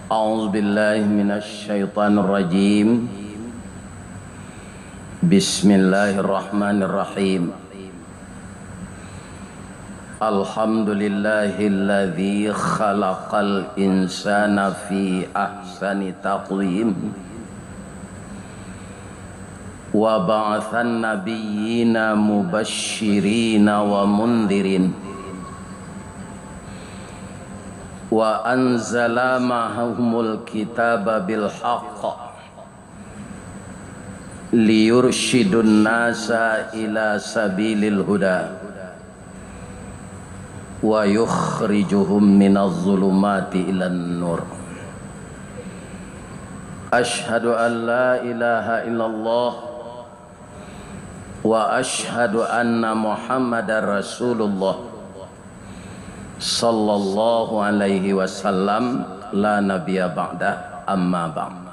A'udzu billahi minasyaitonir rajim. Bismillahirrahmanirrahim. Alhamdulillahilladzi khalaqal insana fi ahsani taqwim wa ba'atsan nabiyyina mubashshirina wa mundhirin wa anzala ma'ahumul kitaba bil haqq liyurshidun nasa ila sabilil huda wa yukhrijuhum minadh dhulumati ilan nur. Ashhadu an la ilaha illallah wa ashhadu anna Muhammadar Rasulullah sallallahu alaihi wasallam, la nabiyya ba'da, amma ba'd.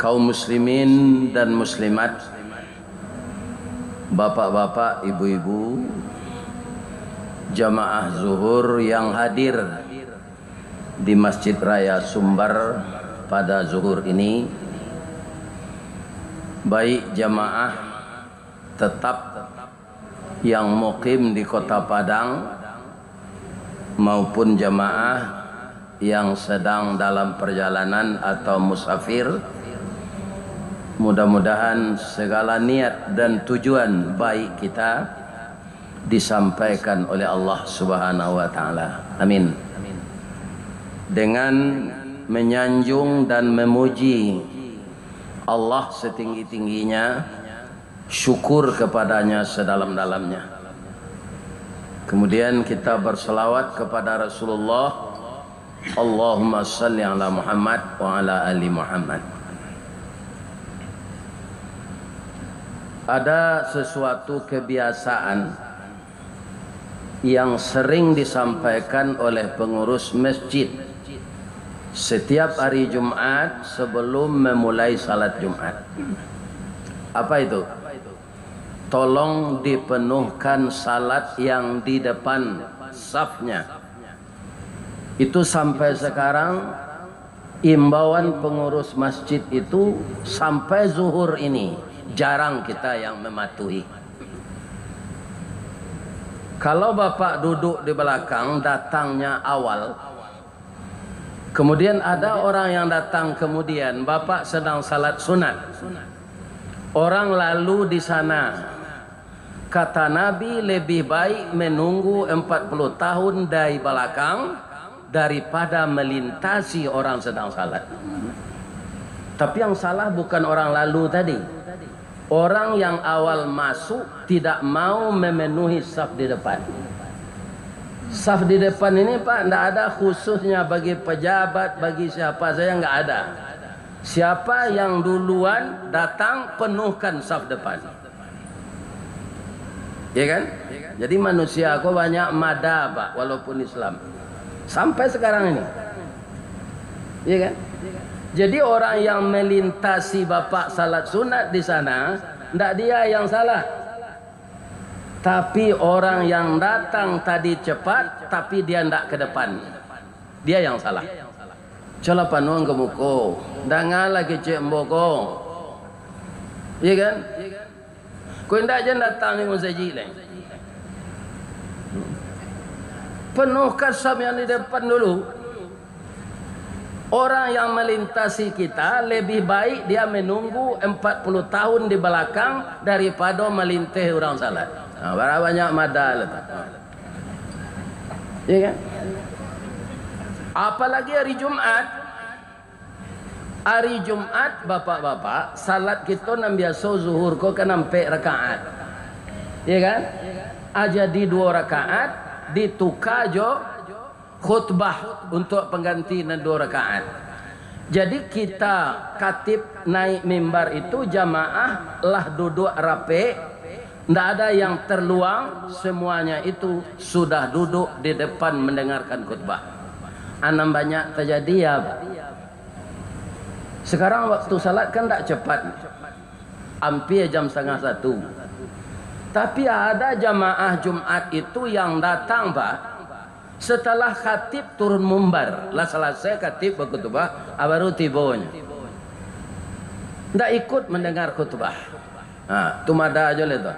Kaum muslimin dan muslimat, bapak-bapak, ibu-ibu, jamaah zuhur yang hadir di Masjid Raya Sumbar pada zuhur ini, baik jamaah tetap yang mukim di Kota Padang maupun jamaah yang sedang dalam perjalanan atau musafir, mudah-mudahan segala niat dan tujuan baik kita disampaikan oleh Allah Subhanahu wa taala. Amin. Dengan menyanjung dan memuji Allah setinggi-tingginya, syukur kepadanya sedalam-dalamnya. Kemudian kita berselawat kepada Rasulullah, Allahumma salli ala Muhammad wa ala ali Muhammad. Ada sesuatu kebiasaan yang sering disampaikan oleh pengurus masjid setiap hari Jumat sebelum memulai salat Jumat. Apa itu? Tolong dipenuhkan salat yang di depan safnya. Itu sampai sekarang imbauan pengurus masjid itu sampai zuhur ini jarang kita yang mematuhi. Kalau bapak duduk di belakang, datangnya awal, kemudian ada orang yang datang kemudian, bapak sedang salat sunat, orang lalu di sana. Kata Nabi, lebih baik menunggu 40 tahun dari belakang daripada melintasi orang sedang salat. Tapi yang salah bukan orang lalu tadi. Orang yang awal masuk tidak mau memenuhi saf di depan. Saf di depan ini Pak, tidak ada khususnya bagi pejabat, bagi siapa saja, nggak ada. Siapa yang duluan datang, penuhkan saf depan. Ya kan? Jadi manusia kok banyak mada Pak, walaupun Islam. Sampai sekarang ini. Ya kan? Jadi orang yang melintasi bapak salat sunat di sana, tidak dia yang salah. Tapi orang yang datang tadi cepat, tapi dia tidak ke depan. Dia yang salah. Cala panuang ke muko, dangan lagi cek mboko. Ya kan? Kau tidak jangan datang ni musajid lain. Penuhkan saf yang di depan dulu. Orang yang melintasi kita lebih baik dia menunggu 40 tahun di belakang daripada melintih orang salat. Berapa banyak madal. Ya kan? Apalagi hari Jumat. Hari Jumat bapak-bapak, salat kita nam biasa zuhur ko kan sampai rakaat. Ya kan? Jadi 2 rakaat ditukar jo khutbah untuk pengganti 2 rakaat. Jadi kita katib naik mimbar itu jamaah lah duduk rapi, tidak ada yang terluang, semuanya itu sudah duduk di depan mendengarkan khutbah. Anam banyak terjadi ya Pak. Sekarang waktu salat kan tak cepat, hampir jam 12:30. Tapi ada jamaah Jumat itu yang datang Pak, Setelah khatib turun mumbar, lah selesai khatib berkhutbah, baru tibonya. Ndak ikut mendengar khutbah. Nah, tu mada aja le tu.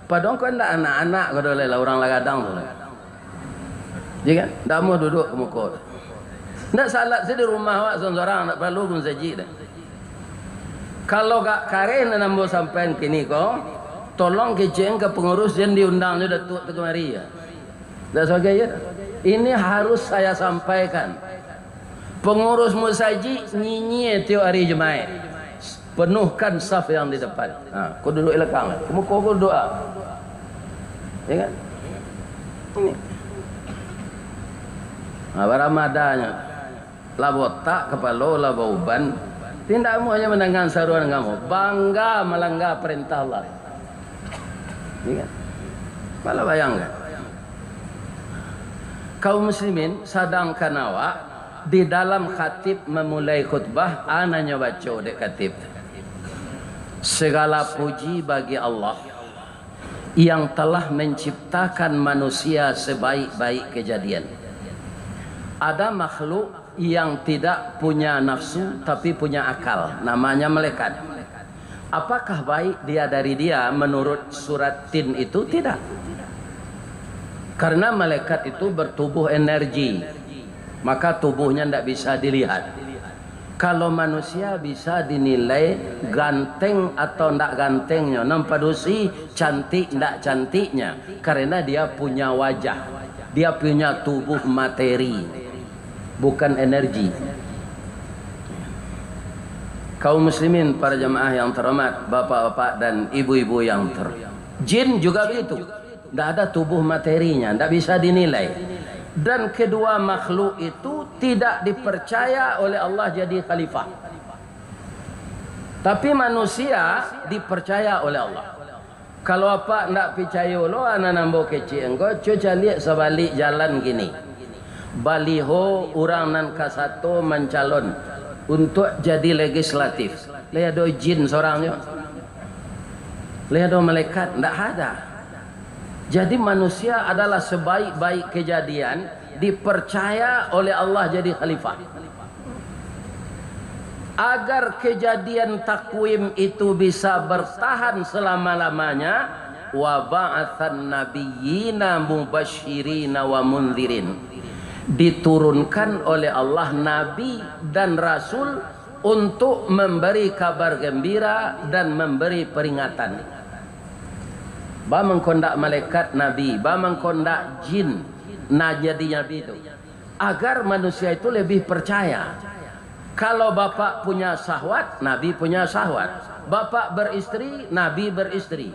Padahal kau ndak anak-anak kau dole lah orang lagadang tu. Jadi kan, ndak mau duduk ke muka. Ndak salat di rumah awak seorang ndak perlu pun saji dah. Kalau gak karen nambo sampean kini kau, tolong keceng ke pengurus yang diundang je datuk tu kemari ya. Dah sebagai ya. Ini harus saya sampaikan. Pengurus musaji nyinyi tiap hari Jumaat. Penuhkan saf yang di depan. Kau duduk belakang. Kamu kau doa. Ya kan? Ini. Baramadanya. Labotak kepala labauban. Tidak hanya mendengar seruan kamu. Bangga melanggar perintah Allah. Ya kan? Malah bayangkan. Kaum muslimin sadangkan awak di dalam khatib memulai khutbah ananya baca dek khatib. Segala puji bagi Allah yang telah menciptakan manusia sebaik-baik kejadian. Ada makhluk yang tidak punya nafsu tapi punya akal, namanya malaikat. Apakah baik dia dari dia menurut surat Tin itu? Tidak. Karena malaikat itu bertubuh energi, maka tubuhnya tidak bisa dilihat. Kalau manusia bisa dinilai ganteng atau tidak gantengnya, nampadusi cantik tidak cantiknya, karena dia punya wajah, dia punya tubuh materi, bukan energi. Kaum muslimin, para jemaah yang terhormat, bapak-bapak dan ibu-ibu yang jin juga begitu. Tidak ada tubuh materinya, tidak bisa dinilai. Dan kedua makhluk itu tidak dipercaya oleh Allah jadi khalifah. Tapi manusia dipercaya oleh Allah. Kalau apa tidak percaya lo, anak nambo kecil engkau, cuca lihat sebalik jalan gini. Baliho orang nan kasato mencalon untuk jadi legislatif. Lihat do jin seorangnya. Lihat do malaikat, tidak ada. Jadi manusia adalah sebaik-baik kejadian dipercaya oleh Allah jadi khalifah. Agar kejadian takwim itu bisa bertahan selama-lamanya, wa ba'atsan nabiyyina mubasysyirina wa mundzirin. Diturunkan oleh Allah nabi dan rasul untuk memberi kabar gembira dan memberi peringatan. Ba mengkondak malaikat nabi, ba mengkondak jin jadi nabi itu, agar manusia itu lebih percaya. Kalau bapak punya syahwat, nabi punya syahwat. Bapak beristri, nabi beristri.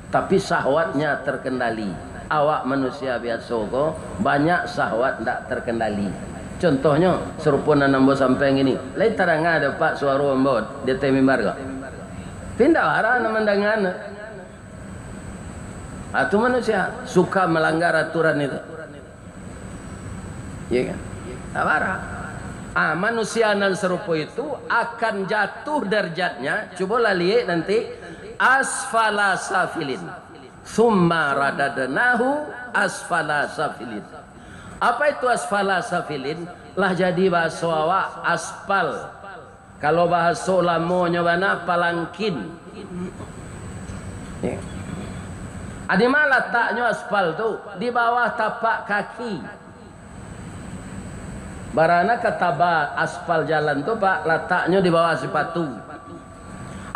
Tapi syahwatnya terkendali. Awak manusia biasa kok banyak syahwat tidak terkendali. Contohnya serupa nambo sampai ini. Lain tarang ada pak suara ambot dia temimbar kok. Pindah arah mendengar. Atau manusia suka melanggar aturan itu. Ya kan? Tak marah. Manusia nan serupa itu akan jatuh derajatnya. Cobalah lihat nanti. Asfala safilin. Summa radadnahu asfala safilin. Apa itu asfala safilin? Lah jadi bahasa awak aspal. Kalau bahasa lamonya mana palangkin. Ya. Di mana letaknya aspal tu? Di bawah tapak kaki. Barana kata aspal jalan tu pak, letaknya di bawah sepatu.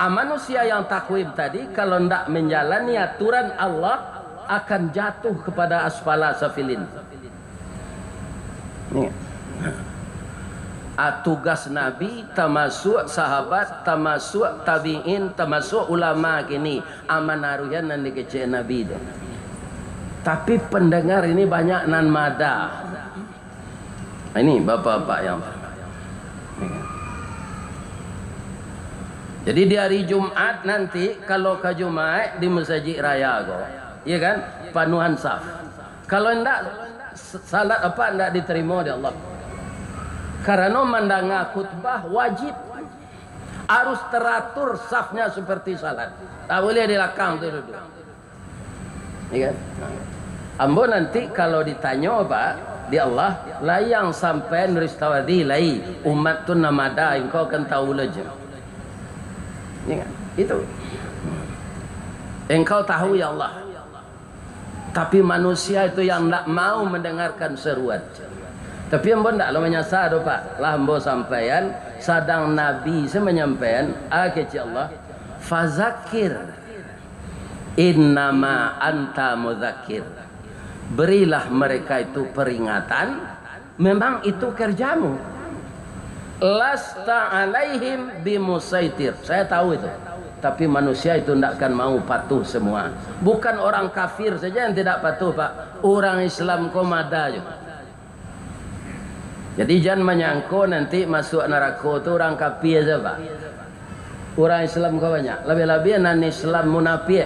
Manusia yang takwim tadi kalau tidak menjalani aturan Allah akan jatuh kepada asfala safilin. Tugas Nabi, termasuk sahabat, termasuk tabi'in, termasuk ulama kini amanaruyan nan dikecek Nabi itu. Tapi pendengar ini banyak nan mada. Ini bapak-bapak yang jadi di hari Jumat nanti kalau ke Jumat di Masjid Raya go, iya kan? Panuhan saf. Kalau enggak salat apa enggak diterima oleh Allah. Karena mendengar khutbah wajib harus teratur safnya seperti salat. Tak boleh di belakang tu duduk. Ya kan? Ambo nanti kalau ditanya apa, di Allah layang sampai nuristawadi lai umat tu namada engkau kan tahu leje. Ya, itu engkau tahu ya Allah, tapi manusia itu yang tak mau mendengarkan seruan. Tapi ambo ndak lo menyasar do Pak, lah ambo sampaian sadang Nabi saya menyampaikan keci Allah fazakir innama anta mudzakir, berilah mereka itu peringatan, memang itu kerjamu. Lasta alaihim bimusaitir, saya tahu itu, tapi manusia itu tidak akan mau patuh semua. Bukan orang kafir saja yang tidak patuh Pak, orang Islam komada juga. Jadi jangan menyangko nanti masuk neraka itu orang kafir saja Pak. Orang Islam kau banyak, lebih-lebih nan Islam munafik,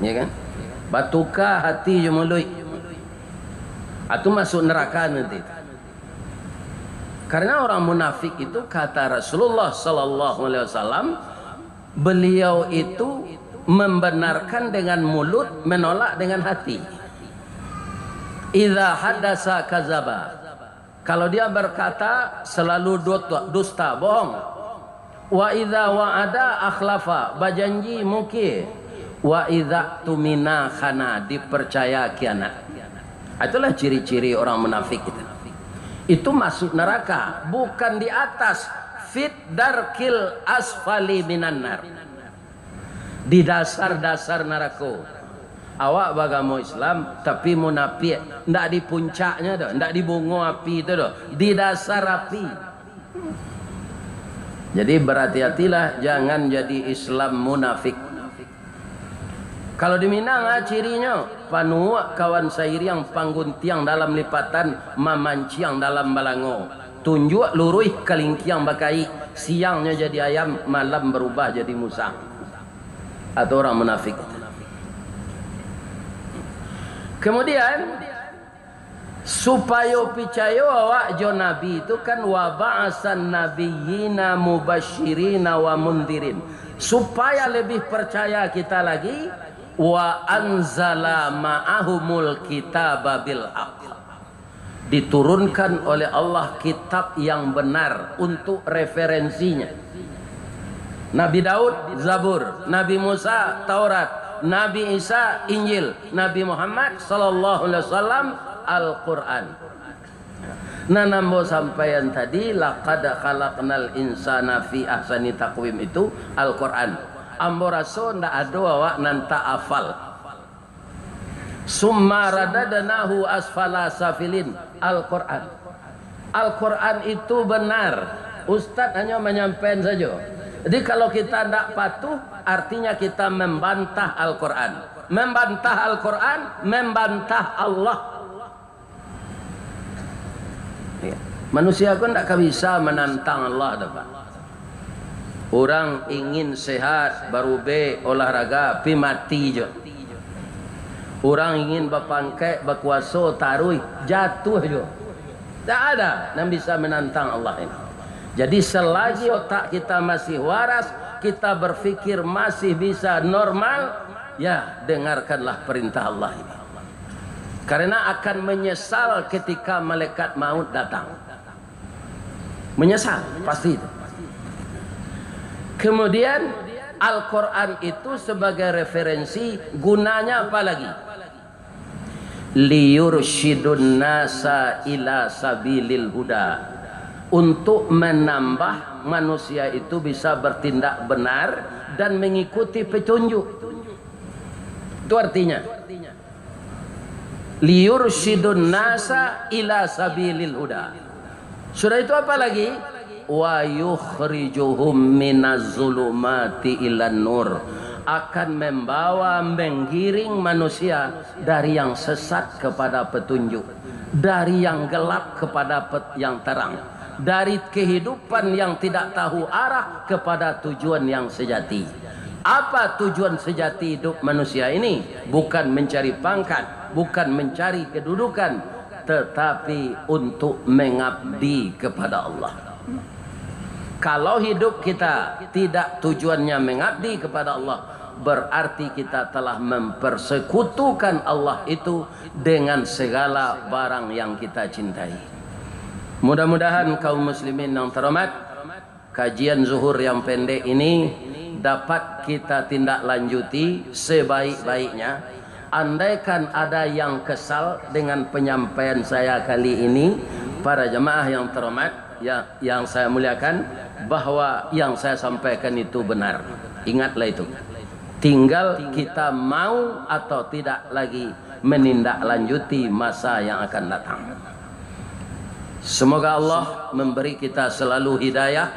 ya kan? Batuka hati jemului, atau masuk neraka nanti. Karena orang munafik itu kata Rasulullah Sallallahu Alaihi Wasallam, beliau itu membenarkan dengan mulut, menolak dengan hati. Idza hadasa kazaba, kalau dia berkata selalu dusta, bohong. Wa idza wa'ada akhlafa, berjanji muki. Wa idza tumina khana, dipercaya khianat. Itulah ciri-ciri orang munafik itu. Itu masuk neraka, bukan di atas, fit darkil asfali minan nar, di dasar-dasar neraka. Awak bagamu Islam tapi munafik, ndak di puncaknya dah, ndak di bungo api itu dah, di dasar api. Jadi berhati-hatilah jangan jadi Islam munafik. Kalau di Minang cirinya panu kawan sairi yang pangguntiang dalam lipatan, mamanciang dalam balango, tunjuk luruh kalingkiang bakai, siangnya jadi ayam, malam berubah jadi musang. Atau orang munafik. Kemudian supaya percaya awak jo nabi itu kan wa ba'asan nabiyyina mubasyirina wa mundirin, supaya lebih percaya kita lagi, wa anzala ma'ahumul kitaba bil haqq, diturunkan oleh Allah kitab yang benar untuk referensinya. Nabi Daud Zabur, Nabi Musa Taurat, Nabi Isa Injil, Nabi Muhammad sallallahu alaihi wasallam Al-Quran. Nah, nambo sampaian tadi laqad khalaqnal insana fi ahsani taqwim itu Al-Quran. Ambo raso ndak ada awak nanta afal. Summa radadnahu asfala safilin, Al-Quran. Al-Quran itu benar. Ustaz hanya menyampaikan saja. Jadi kalau kita tidak patuh, artinya kita membantah Al-Quran. Membantah Al-Quran, membantah Allah. Manusia pun tak bisa menantang Allah dapat. Orang ingin sehat, baru olahraga, pi mati je. Orang ingin berpangkai, berkuasa, taruh, jatuh je. Tak ada yang bisa menantang Allah ini. Jadi selagi otak kita masih waras, kita berfikir masih bisa normal, ya dengarkanlah perintah Allah ini. Karena akan menyesal ketika malaikat maut datang. Menyesal, pasti itu. Kemudian Al-Quran itu sebagai referensi, gunanya apa lagi? Liyursyidun nasa ila sabilil huda, untuk menambah manusia itu bisa bertindak benar dan mengikuti petunjuk. Itu artinya liyursyidun nasa ila sabilil huda. Sudah itu apa lagi? Wa yukhrijuhum minaz zulumati ilan nur, akan membawa, menggiring manusia dari yang sesat kepada petunjuk, dari yang gelap kepada yang terang, dari kehidupan yang tidak tahu arah kepada tujuan yang sejati. Apa tujuan sejati hidup manusia ini? Bukan mencari pangkat, bukan mencari kedudukan, tetapi untuk mengabdi kepada Allah. Kalau hidup kita tidak tujuannya mengabdi kepada Allah, berarti kita telah mempersekutukan Allah itu dengan segala barang yang kita cintai. Mudah-mudahan kaum muslimin yang terhormat, kajian zuhur yang pendek ini dapat kita tindak lanjuti sebaik-baiknya. Andaikan ada yang kesal dengan penyampaian saya kali ini, para jemaah yang terhormat, yang saya muliakan, bahwa yang saya sampaikan itu benar. Ingatlah itu. Tinggal kita mau atau tidak lagi menindaklanjuti masa yang akan datang. Semoga Allah memberi kita selalu hidayah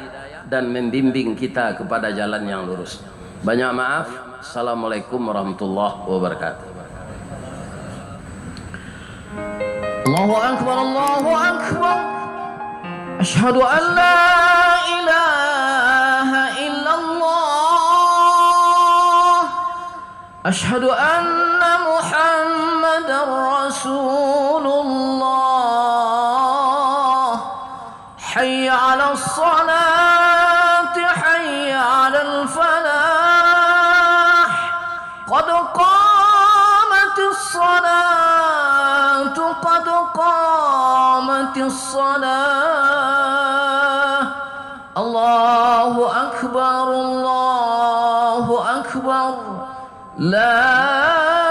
dan membimbing kita kepada jalan yang lurus. Banyak maaf. Assalamualaikum warahmatullahi wabarakatuh. Allahu akbar, Allahu akbar. Asyhadu an la ilaha illallah. Asyhadu anna Muhammadar Rasulullah. Hayya 'alas salati, hayya 'alal falah. Qad qamatis salatu, qad qamatis salah. Allahu akbar, Allahu akbar. La